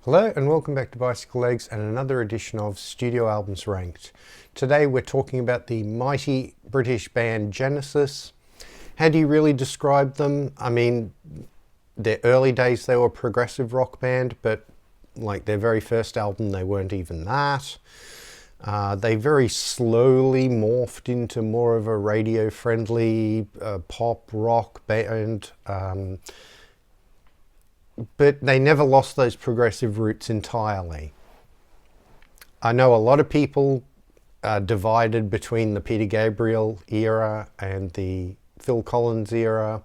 Hello and welcome back to Bicycle Legs and another edition of Studio Albums Ranked. Today we're talking about the mighty British band Genesis. How do you really describe them? I mean, their early days they were a progressive rock band, but like their very first album they weren't even that. They very slowly morphed into more of a radio-friendly pop rock band. But they never lost those progressive roots entirely. I know a lot of people are divided between the Peter Gabriel era and the Phil Collins era.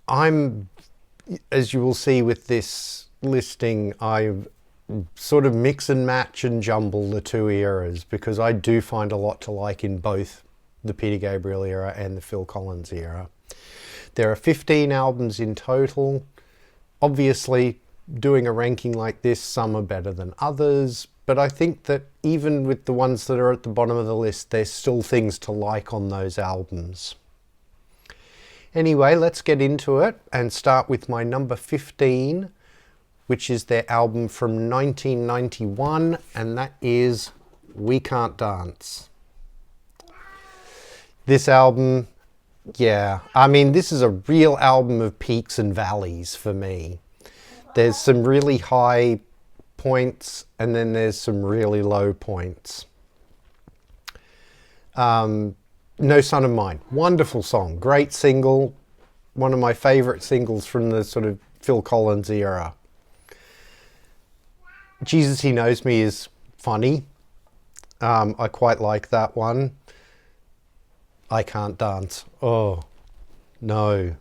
As you will see with this listing, I sort of mix and match and jumble the two eras because I do find a lot to like in both the Peter Gabriel era and the Phil Collins era. There are 15 albums in total. Obviously, doing a ranking like this, some are better than others, but I think that even with the ones that are at the bottom of the list, there's still things to like on those albums. Anyway, let's get into it and start with my number 15, which is their album from 1991, and that is We Cant Dance. This album, yeah, I mean, this is a real album of peaks and valleys for me. There's some really high points and then there's some really low points. No Son of Mine, wonderful song, great single, one of my favourite singles from the sort of Phil Collins era. Jesus He Knows Me is funny. I quite like that one. I Can't Dance. Oh, no,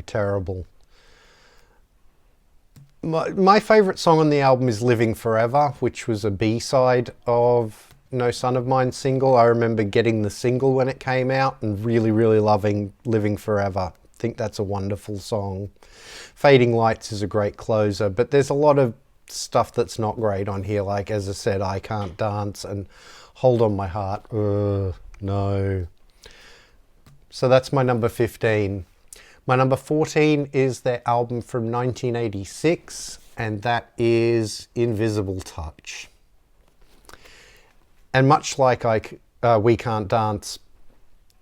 terrible. My favourite song on the album is Living Forever, which was a B-side of No Son of Mine single. I remember getting the single when it came out and really loving Living Forever. I think that's a wonderful song. Fading Lights is a great closer, but there's a lot of stuff that's not great on here, like, as I said, I Can't Dance and Hold On My Heart. No. So that's my number 15. My number 14 is their album from 1986, and that is Invisible Touch. And much like We Can't Dance,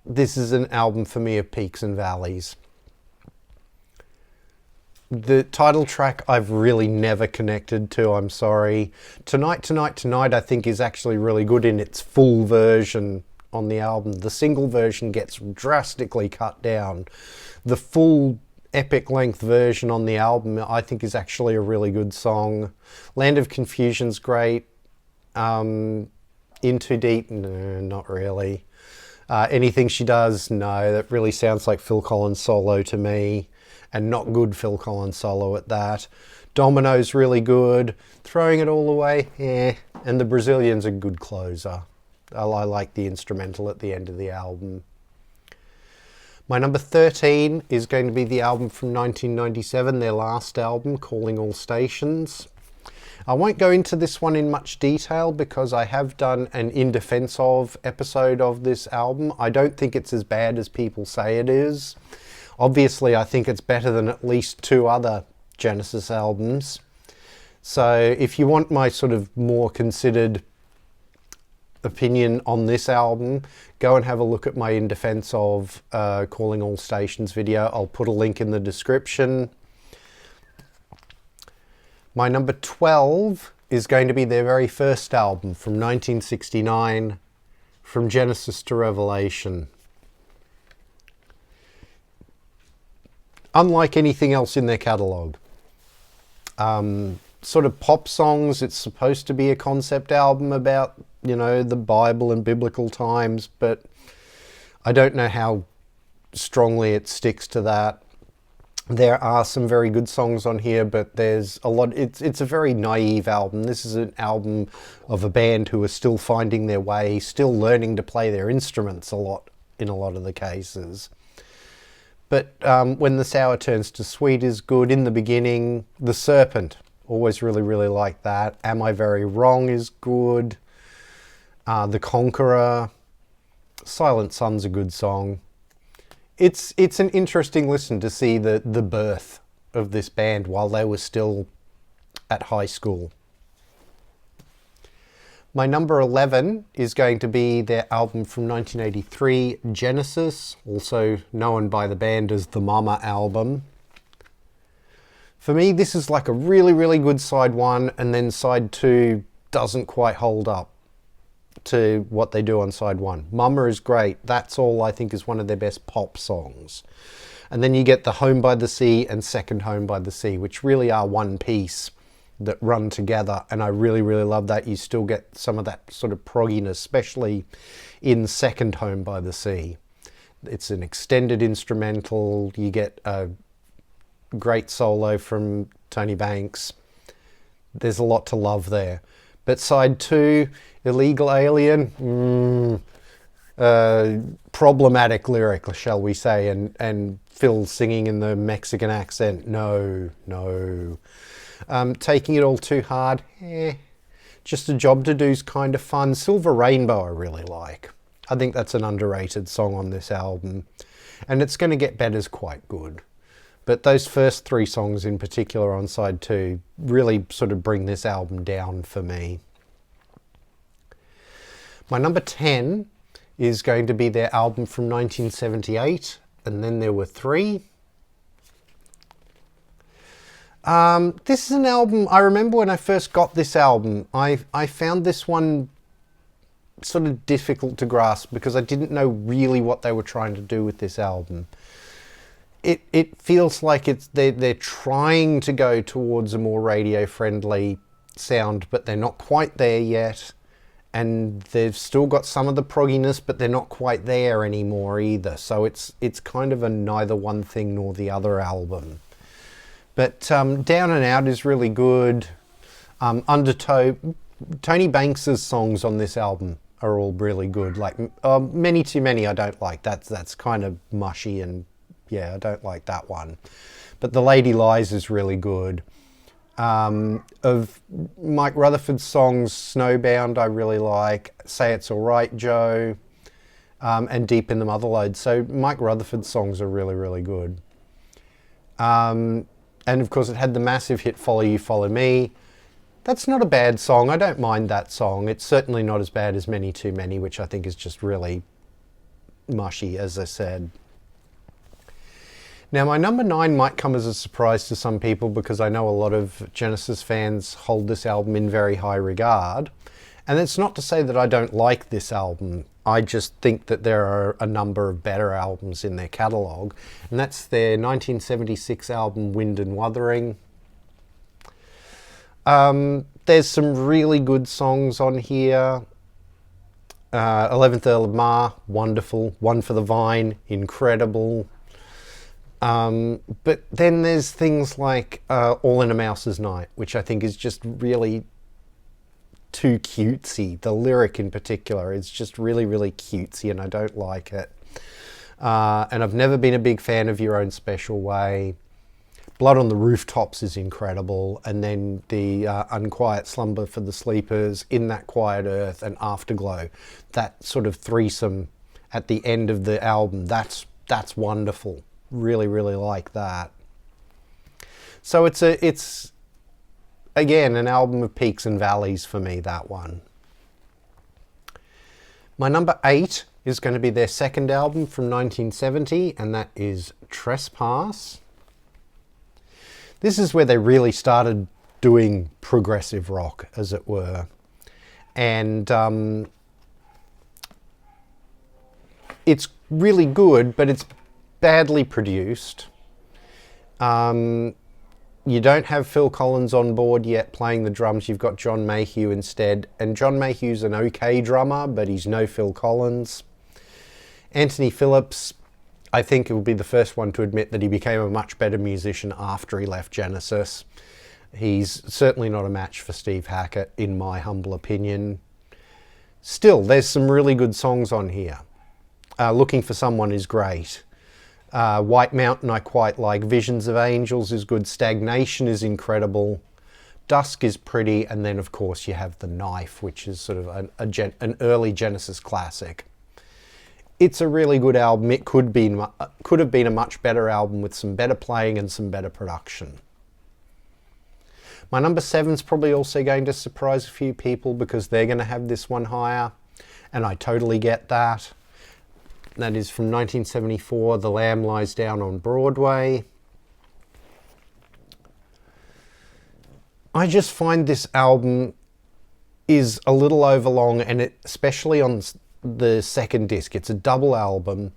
this is an album for me of peaks and valleys. The title track I've really never connected to, I'm sorry. Tonight, Tonight I think is actually really good in its full version on the album. The single version gets drastically cut down. The full epic length version on the album I think is actually a really good song. Land of Confusion's great. In Too Deep, no, not really. Anything She Does, no, that really sounds like Phil Collins solo to me, and not good Phil Collins solo at that. Domino's really good. Throwing It All Away, and The Brazilian's a good closer. I like the instrumental at the end of the album. My number 13 is going to be the album from 1997, their last album, Calling All Stations. I won't go into this one in much detail because I have done an In Defense Of episode of this album. I don't think it's as bad as people say it is. Obviously, I think it's better than at least two other Genesis albums. So if you want my sort of more considered opinion on this album, go and have a look at my In Defense Of Calling All Stations video. I'll put a link in the description. My number 12 is going to be their very first album from 1969, From Genesis to Revelation. Unlike anything else in their catalogue. Sort of pop songs, it's supposed to be a concept album about, you know, the Bible and biblical times, but I don't know how strongly it sticks to that. There are some very good songs on here, but there's a lot, it's a very naive album. This is an album of a band who are still finding their way, still learning to play their instruments in a lot of the cases. But When the Sour Turns to Sweet is good. In the Beginning, The Serpent, always really like that. Am I Very Wrong is good. The Conqueror, Silent Sun's a good song. It's an interesting listen to see the birth of this band while they were still at high school. My number 11 is going to be their album from 1983, Genesis, also known by the band as the Mama album. For me, this is like a really, really good side one, and then side two doesn't quite hold up to what they do on side one. Mama is great. That's All, I think, is one of their best pop songs. And then you get the Home by the Sea and Second Home by the Sea, which really are one piece that run together, and I really, really love that. You still get some of that sort of progginess, especially in Second Home by the Sea. It's an extended instrumental. You get a great solo from Tony Banks. There's a lot to love there. But side two, Illegal Alien, problematic lyric, shall we say, and Phil singing in the Mexican accent. No. Taking It All Too Hard, Just a Job to Do's kind of fun. Silver Rainbow I really like. I think that's an underrated song on this album, and It's Gonna Get Better's quite good. But those first three songs in particular on side two really sort of bring this album down for me. My number 10 is going to be their album from 1978, and then there were three. This is an album, I remember when I first got this album, I found this one sort of difficult to grasp because I didn't know really what they were trying to do with this album. It feels like they're trying to go towards a more radio-friendly sound, but they're not quite there yet. And they've still got some of the progginess, but they're not quite there anymore either. So it's kind of a neither one thing nor the other album. But Down and Out is really good. Undertow, Tony Banks's songs on this album are all really good. Like Many Too Many I don't like. That's kind of mushy, and yeah, I don't like that one. But The Lady Lies is really good. Of Mike Rutherford's songs, Snowbound I really like. Say It's All Right, Joe, and Deep in the Motherlode. So Mike Rutherford's songs are really, really good. And of course it had the massive hit Follow You, Follow Me. That's not a bad song. I don't mind that song. It's certainly not as bad as Many Too Many, which I think is just really mushy, as I said. Now my number 9 might come as a surprise to some people because I know a lot of Genesis fans hold this album in very high regard. And it's not to say that I don't like this album. I just think that there are a number of better albums in their catalogue. And that's their 1976 album, Wind and Wuthering. There's some really good songs on here. 11th Earl of Mar, wonderful. One for the Vine, incredible. But then there's things like All in a Mouse's Night, which I think is just really too cutesy. The lyric in particular is just really, really cutesy, and I don't like it. And I've never been a big fan of Your Own Special Way. Blood on the Rooftops is incredible, and then the Unquiet Slumber for the Sleepers, In That Quiet Earth, and Afterglow. That sort of threesome at the end of the album, that's wonderful. Really, really like that. So it's again an album of peaks and valleys for me, that one. My number 8 is going to be their second album from 1970, and that is Trespass. This is where they really started doing progressive rock, as it were. And it's really good, but it's badly produced. You don't have Phil Collins on board yet playing the drums. You've got John Mayhew instead. And John Mayhew's an okay drummer, but he's no Phil Collins. Anthony Phillips, I think, will be the first one to admit that he became a much better musician after he left Genesis. He's certainly not a match for Steve Hackett, in my humble opinion. Still, there's some really good songs on here. Looking for Someone is great. White Mountain I quite like. Visions of Angels is good. Stagnation is incredible. Dusk is pretty. And then, of course, you have The Knife, which is sort of an early Genesis classic. It's a really good album. It could have been a much better album with some better playing and some better production. My number 7's probably also going to surprise a few people because they're going to have this one higher, and I totally get that. That is from 1974, The Lamb Lies Down on Broadway. I just find this album is a little overlong, and especially on the second disc. It's a double album.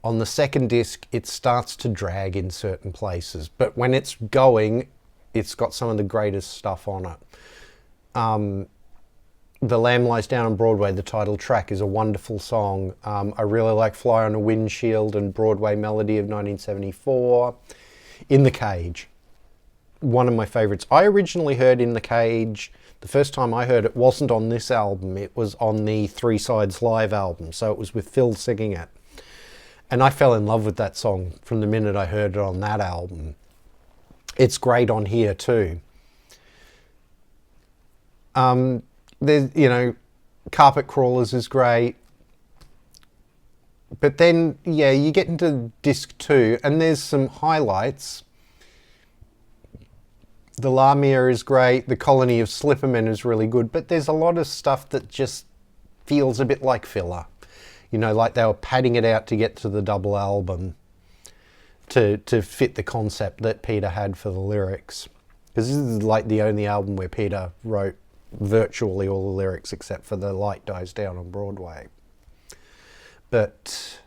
On the second disc, it starts to drag in certain places, but when it's going, it's got some of the greatest stuff on it. The Lamb Lies Down on Broadway, the title track, is a wonderful song. I really like Fly on a Windshield and Broadway Melody of 1974. In the Cage, one of my favourites. I originally heard In the Cage, the first time I heard it wasn't on this album, it was on the Three Sides Live album, so it was with Phil singing it. And I fell in love with that song from the minute I heard it on that album. It's great on here too. There's, Carpet Crawlers is great. But then, yeah, you get into disc 2 and there's some highlights. The Lamia is great. The Colony of Slippermen is really good. But there's a lot of stuff that just feels a bit like filler. Like they were padding it out to get to the double album to fit the concept that Peter had for the lyrics. Because this is like the only album where Peter wrote virtually all the lyrics except for The Light Dies Down on Broadway. But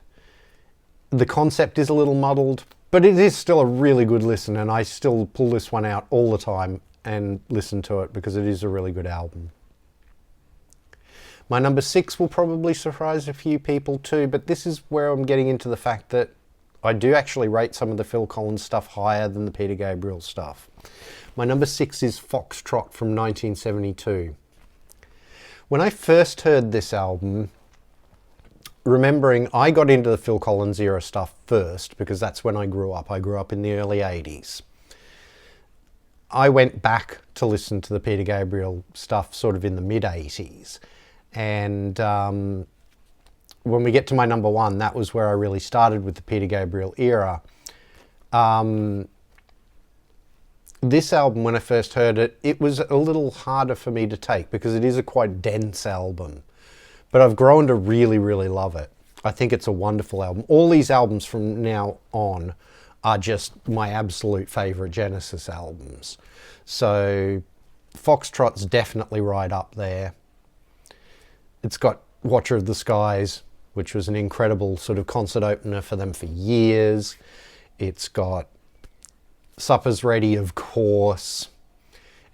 the concept is a little muddled, but it is still a really good listen, and I still pull this one out all the time and listen to it because it is a really good album. My number 6 will probably surprise a few people too, but this is where I'm getting into the fact that I do actually rate some of the Phil Collins stuff higher than the Peter Gabriel stuff. My number 6 is Foxtrot from 1972. When I first heard this album, remembering I got into the Phil Collins era stuff first because that's when I grew up. I grew up in the early 80s. I went back to listen to the Peter Gabriel stuff sort of in the mid 80s. And when we get to my number 1, that was where I really started with the Peter Gabriel era. This album, when I first heard it, it was a little harder for me to take because it is a quite dense album. But I've grown to really, really love it. I think it's a wonderful album. All these albums from now on are just my absolute favourite Genesis albums. So Foxtrot's definitely right up there. It's got Watcher of the Skies, which was an incredible sort of concert opener for them for years. It's got Supper's Ready, of course.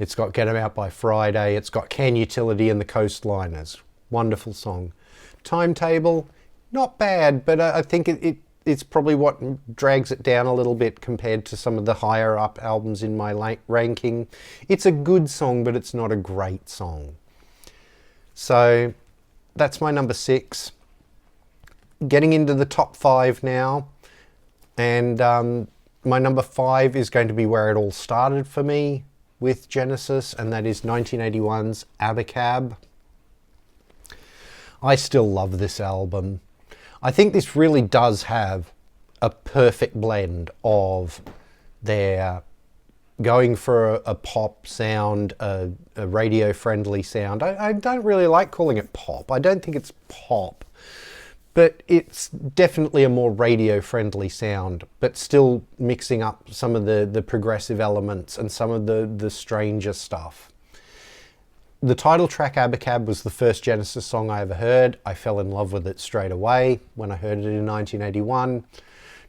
It's got Get 'Em Out by Friday. It's got Can Utility and the Coastliners. Wonderful song. Timetable, not bad, but I think it's probably what drags it down a little bit compared to some of the higher up albums in my ranking. It's a good song, but it's not a great song. So that's my number 6. Getting into the top 5 now, and my number 5 is going to be where it all started for me with Genesis, and that is 1981's Abba. I still love this album. I think this really does have a perfect blend of their going for a pop sound, a radio-friendly sound. I don't really like calling it pop. I don't think it's pop, but it's definitely a more radio-friendly sound, but still mixing up some of the progressive elements and some of the stranger stuff. The title track, Abba, was the first Genesis song I ever heard. I fell in love with it straight away when I heard it in 1981.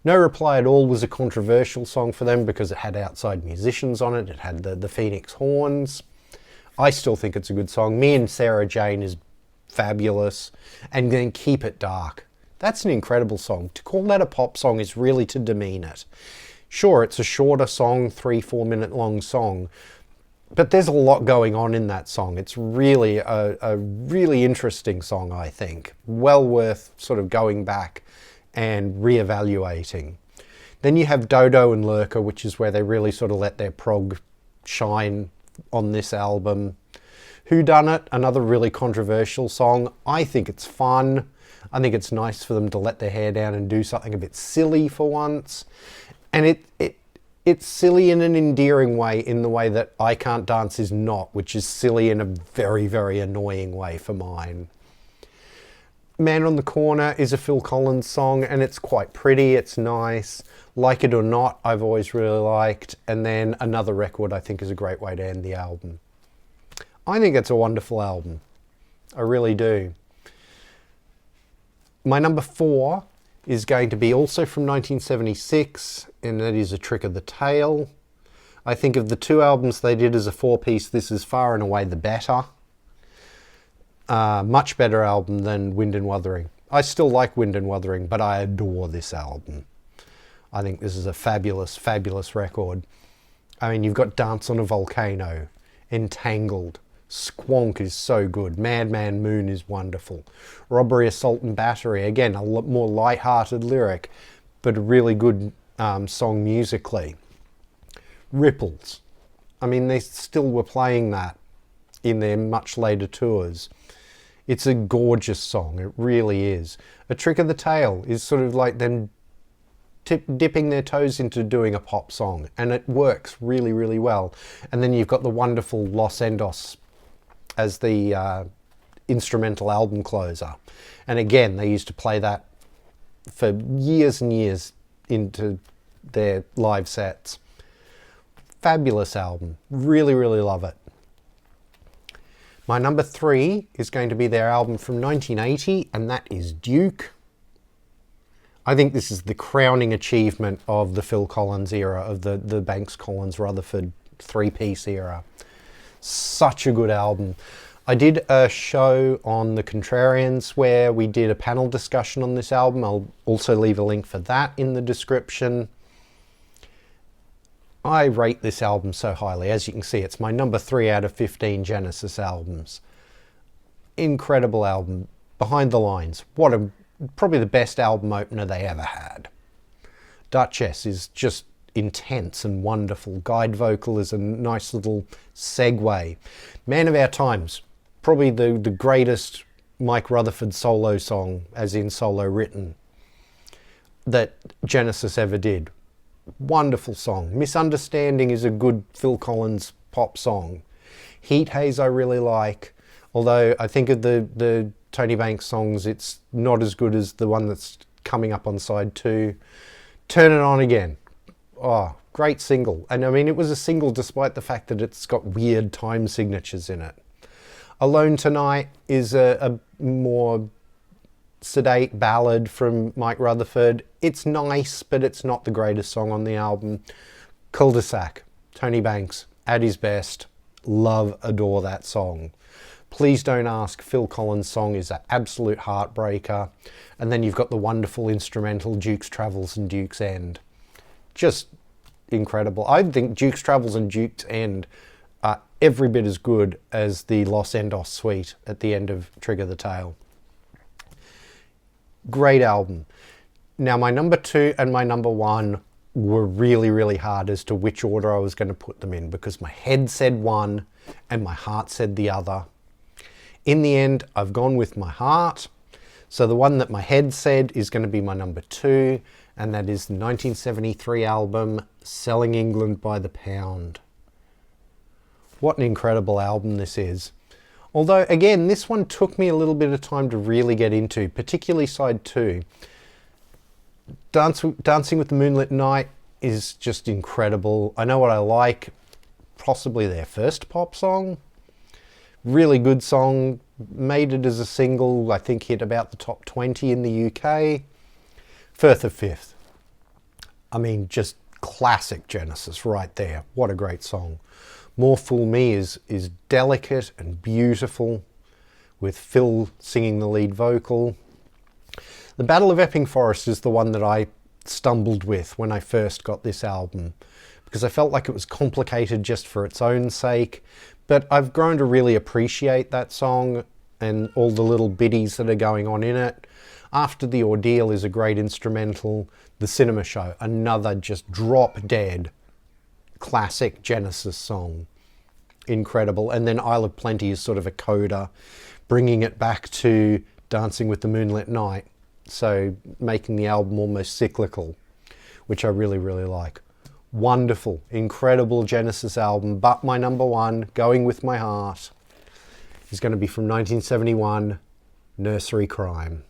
No Reply at All was a controversial song for them because it had outside musicians on it. It had the Phoenix horns. I still think it's a good song. Me and Sarah Jane is fabulous. And then Keep It Dark. That's an incredible song. To call that a pop song is really to demean it. Sure, it's a shorter song, 3-4 minute long song, but there's a lot going on in that song. It's really a really interesting song, I think. Well worth sort of going back and re-evaluating. Then you have Dodo and Lurker, which is where they really sort of let their prog shine on this album. Whodunit, another really controversial song. I think it's fun. I think it's nice for them to let their hair down and do something a bit silly for once. And it's silly in an endearing way, in the way that I Cant Dance is not, which is silly in a very, very annoying way for mine. Man on the Corner is a Phil Collins song, and it's quite pretty, it's nice. Like It or Not, I've always really liked. And then Another Record, I think, is a great way to end the album. I think it's a wonderful album. I really do. My number 4 is going to be also from 1976, and that is A Trick of the Tail. I think of the 2 albums they did as a 4-piece, this is far and away the better. Much better album than Wind and Wuthering. I still like Wind and Wuthering, but I adore this album. I think this is a fabulous, fabulous record. I mean, you've got Dance on a Volcano, Entangled, Squonk is so good, Madman Moon is wonderful, Robbery, Assault and Battery, again, a lot more light-hearted lyric, but a really good song musically. Ripples, I mean, they still were playing that in their much later tours. It's a gorgeous song, it really is. A Trick of the Tail is sort of like them dipping their toes into doing a pop song, and it works really, really well. And then you've got the wonderful Los Endos as the instrumental album closer. And again, they used to play that for years and years into their live sets. Fabulous album, really, really love it. My number 3 is going to be their album from 1980, and that is Duke. I think this is the crowning achievement of the Phil Collins era, of the Banks, Collins, Rutherford 3-piece era. Such a good album. I did a show on The Contrarians where we did a panel discussion on this album. I'll also leave a link for that in the description. I rate this album so highly. As you can see, it's my number 3 out of 15 Genesis albums. Incredible album. Behind the Lines. Probably the best album opener they ever had. Duchess is just intense and wonderful. Guide vocal is a nice little segue. Man of Our Times. Probably the greatest Mike Rutherford solo song, as in solo written, that Genesis ever did. Wonderful song. Misunderstanding is a good Phil Collins pop song. Heat Haze I really like, although I think of the Tony Banks songs, it's not as good as the one that's coming up on side 2. Turn It On Again. Oh, great single. And I mean, it was a single despite the fact that it's got weird time signatures in it. Alone Tonight is a more sedate ballad from Mike Rutherford. It's nice, but it's not the greatest song on the album. Cul-de-sac, Tony Banks, at his best. Love, adore that song. Please Don't Ask, Phil Collins' song, is an absolute heartbreaker. And then you've got the wonderful instrumental Duke's Travels and Duke's End. Just incredible. I think Duke's Travels and Duke's End are every bit as good as the Los Endos suite at the end of Trigger the Tail. Great album. Now, my number 2 and my number 1 were really, really hard as to which order I was going to put them in, because my head said one and my heart said the other. In the end, I've gone with my heart. So the one that my head said is going to be my number 2, and that is the 1973 album, Selling England by the Pound. What an incredible album this is. Although, again, this one took me a little bit of time to really get into, particularly side 2. Dancing with the Moonlit Night is just incredible. I Know What I Like, possibly their first pop song. Really good song, made it as a single, I think hit about the top 20 in the UK. Firth of Fifth. I mean, just classic Genesis right there. What a great song. More Fool Me is delicate and beautiful, with Phil singing the lead vocal. The Battle of Epping Forest is the one that I stumbled with when I first got this album, because I felt like it was complicated just for its own sake. But I've grown to really appreciate that song and all the little biddies that are going on in it. After the Ordeal is a great instrumental. The Cinema Show, another just drop dead classic Genesis song. Incredible. And then Isle of Plenty is sort of a coda, bringing it back to Dancing with the Moonlit Night, so making the album almost cyclical, which I really, really like. Wonderful, incredible Genesis album, but my number one, going with my heart, is going to be from 1971, Nursery Crime.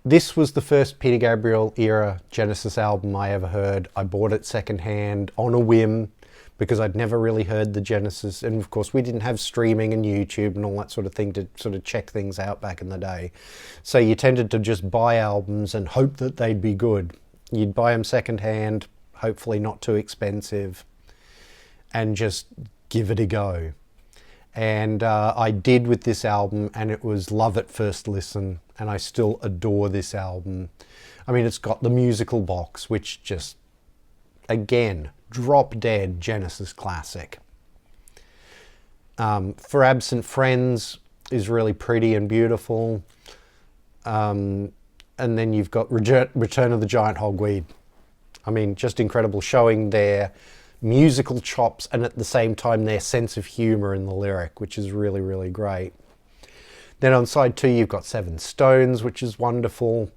This was the first Peter Gabriel era Genesis album I ever heard. I bought it secondhand on a whim because I'd never really heard the Genesis. And of course, we didn't have streaming and YouTube and all that sort of thing to sort of check things out back in the day. So you tended to just buy albums and hope that they'd be good. You'd buy them secondhand, hopefully not too expensive, and just give it a go. And I did with this album, and it was love at first listen, and I still adore this album. I mean, it's got the musical box, which just, again, drop dead Genesis classic. For Absent Friends is really pretty and beautiful. And then you've got Return of the Giant Hogweed. I mean, just incredible, showing their musical chops and at the same time their sense of humor in the lyric, which is really, really great. Then on side 2 you've got Seven Stones, which is wonderful.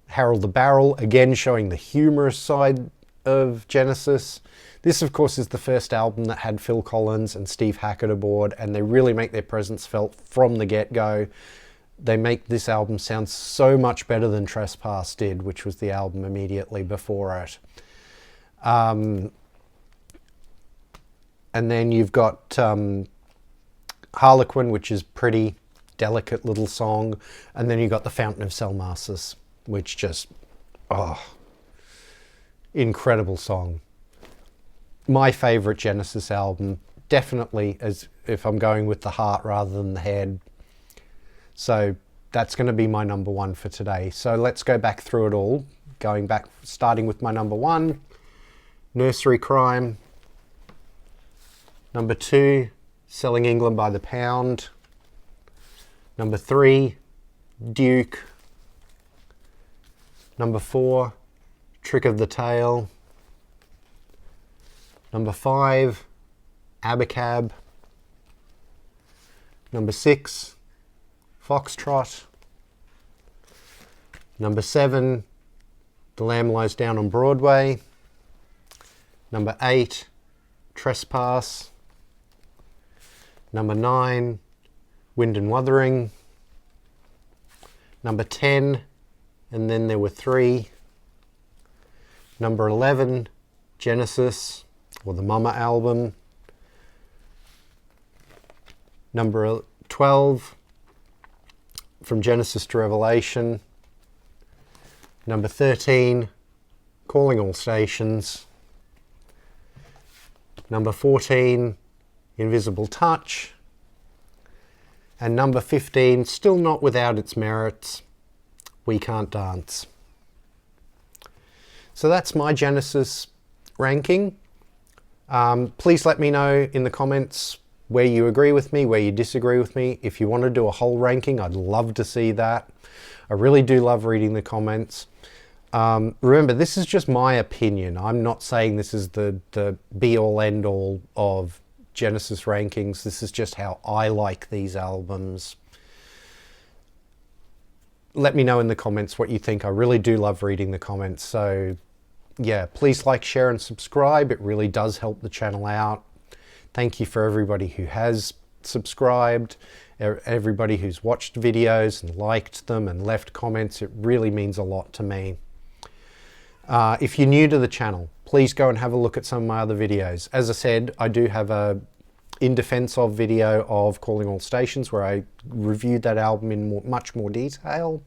Harold the Barrel, again showing the humorous side of Genesis. This of course is the first album that had Phil Collins and Steve Hackett aboard, and they really make their presence felt from the get-go. They make this album sound so much better than Trespass did, which was the album immediately before it. And then you've got Harlequin, which is pretty delicate little song. And then you've got The Fountain of Salmacis, which just, incredible song. My favourite Genesis album, definitely, as if I'm going with the heart rather than the head. So that's going to be my number one for today. So let's go back through it all. Going back, starting with my number one, Nursery Crime. Number 2, Selling England by the Pound. Number 3, Duke. Number 4, Trick of the Tail. Number 5, Abba. Number 6, Foxtrot. Number 7, The Lamb Lies Down on Broadway. Number 8, Trespass. Number 9, Wind and Wuthering. Number 10, and then there were 3. Number 11, Genesis, or the Mama album. Number 12, From Genesis to Revelation. Number 13, Calling All Stations. Number 14, Invisible Touch. And number 15, still not without its merits, We Can't Dance. So that's my Genesis ranking. Please let me know in the comments where you agree with me, where you disagree with me. If you want to do a whole ranking, I'd love to see that. I really do love reading the comments. Remember, this is just my opinion. I'm not saying this is the be-all, end-all of Genesis rankings. This is just how I like these albums. Let me know in the comments what you think. I really do love reading the comments. So yeah, please like, share and subscribe. It really does help the channel out. Thank you for everybody who has subscribed, everybody who's watched videos and liked them and left comments. It really means a lot to me. If you're new to the channel, please go and have a look at some of my other videos. As I said, I do have a in defense of video of Calling All Stations, where I reviewed that album in much more detail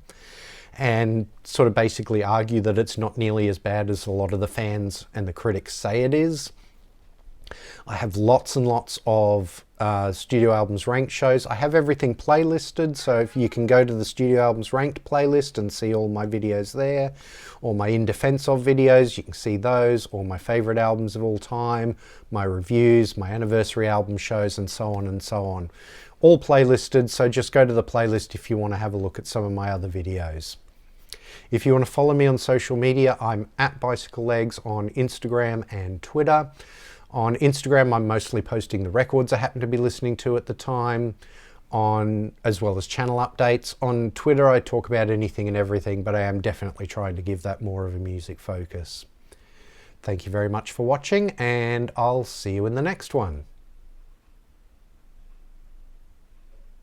and sort of basically argue that it's not nearly as bad as a lot of the fans and the critics say it is. I have lots and lots of Studio Albums Ranked shows. I have everything playlisted, so if you can go to the Studio Albums Ranked playlist and see all my videos there, or my In Defense Of videos, you can see those, or my favourite albums of all time, my reviews, my anniversary album shows, and so on and so on. All playlisted, so just go to the playlist if you want to have a look at some of my other videos. If you want to follow me on social media, I'm at bicyclelegs on Instagram and Twitter. On Instagram, I'm mostly posting the records I happen to be listening to at the time, as well as channel updates. On Twitter, I talk about anything and everything, but I am definitely trying to give that more of a music focus. Thank you very much for watching, and I'll see you in the next one.